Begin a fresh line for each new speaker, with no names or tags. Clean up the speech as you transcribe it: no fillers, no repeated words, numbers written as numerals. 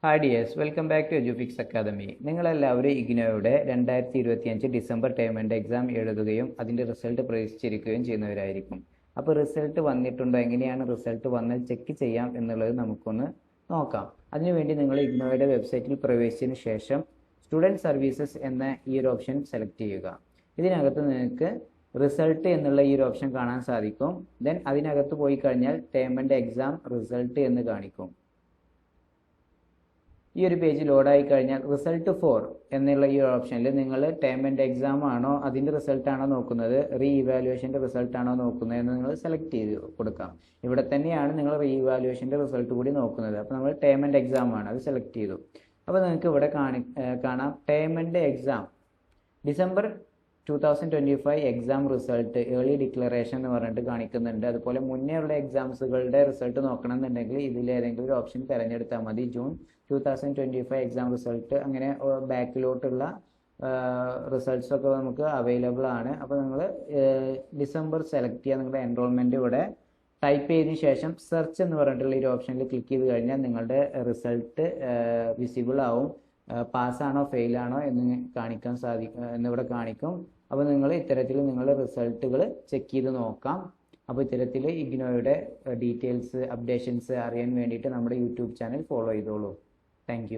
Hi dears, welcome back to Edufix academy. നിങ്ങളെല്ലാവരും ഇഗ്നോയുടെ 2025 December term and exam എഴുതുകയും അതിൻ്റെ റിസൾട്ട് പ്രതീക്ഷിച്ചിരിക്കുകയും ചെയ്യുന്നവരായിരിക്കും. അപ്പോൾ റിസൾട്ട് വന്നിട്ടുണ്ടോ, എങ്ങനെയാണ് റിസൾട്ട് വന്നാൽ ചെക്ക് ചെയ്യാം എന്നുള്ളത് നമുക്കൊന്ന് നോക്കാം. അതിനുവേണ്ടി നിങ്ങൾ ഇഗ്നോയുടെ വെബ്സൈറ്റിൽ പ്രവേശിച്ചതിന് ശേഷം സ്റ്റുഡൻറ്റ് സർവീസസ് എന്ന ഈ ഒരു ഓപ്ഷൻ സെലക്ട് ചെയ്യുക. ഇതിനകത്ത് നിങ്ങൾക്ക് റിസൾട്ട് എന്നുള്ള ഈ ഒരു ഓപ്ഷൻ കാണാൻ സാധിക്കും. ദെൻ അതിനകത്ത് പോയി കഴിഞ്ഞാൽ ടേം ആൻഡ് എക്സാം റിസൾട്ട് എന്ന് കാണിക്കും. ഈ ഒരു പേജ് ലോഡായി കഴിഞ്ഞാൽ റിസൾട്ട് ഫോർ എന്നുള്ള ഈ ഒരു ഓപ്ഷനിൽ നിങ്ങൾ ടേം ആൻഡ് എക്സാം ആണോ അതിൻ്റെ റിസൾട്ടാണോ നോക്കുന്നത്, റീ ഇവാലുവേഷൻ്റെ റിസൾട്ടാണോ നോക്കുന്നത് എന്ന് നിങ്ങൾ സെലക്ട് ചെയ്ത് കൊടുക്കാം. ഇവിടെ തന്നെയാണ് നിങ്ങൾ റീ ഇവാലുവേഷൻ്റെ റിസൾട്ട് കൂടി നോക്കുന്നത്. അപ്പോൾ നമ്മൾ ടേം ആൻഡ് എക്സാം ആണ്, അത് സെലക്ട് ചെയ്തു. അപ്പോൾ നിങ്ങൾക്ക് ഇവിടെ കാണാം term and exam December 2025 exam result early declaration എന്ന് പറഞ്ഞിട്ട് കാണിക്കുന്നുണ്ട്. അതുപോലെ മുന്നേ ഉള്ള എക്സാംസുകളുടെ റിസൾട്ട് നോക്കണമെന്നുണ്ടെങ്കിൽ ഇതിലേതെങ്കിലും ഒരു ഓപ്ഷൻ തിരഞ്ഞെടുത്താൽ മതി. ജൂൺ 2025 എക്സാം റിസൾട്ട്, അങ്ങനെ ബാക്കിലോട്ടുള്ള റിസൾട്ട്സ് ഒക്കെ നമുക്ക് അവൈലബിൾ ആണ്. അപ്പോൾ നിങ്ങൾ ഡിസംബർ സെലക്ട് ചെയ്യുക. നിങ്ങളുടെ എൻറോൾമെൻറ്റ് ഇവിടെ ടൈപ്പ് ചെയ്തതിന് ശേഷം സെർച്ച് എന്ന് പറഞ്ഞിട്ടുള്ള ഒരു ഓപ്ഷനിൽ ക്ലിക്ക് ചെയ്ത് കഴിഞ്ഞാൽ നിങ്ങളുടെ റിസൾട്ട് വിസിബിൾ ആവും. പാസ്സാണോ ഫെയിലാണോ എന്ന് കാണിക്കാൻ എന്നിവിടെ കാണിക്കും. അപ്പോൾ നിങ്ങൾ ഇത്തരത്തിൽ നിങ്ങളുടെ റിസൾട്ടുകൾ ചെക്ക് ചെയ്ത് നോക്കാം. അപ്പോൾ ഇത്തരത്തിൽ ഇഗ്നോയുടെ ഡീറ്റെയിൽസ് അപ്ഡേഷൻസ് അറിയാൻ വേണ്ടിയിട്ട് നമ്മുടെ യൂട്യൂബ് ചാനൽ ഫോളോ ചെയ്തോളൂ. താങ്ക്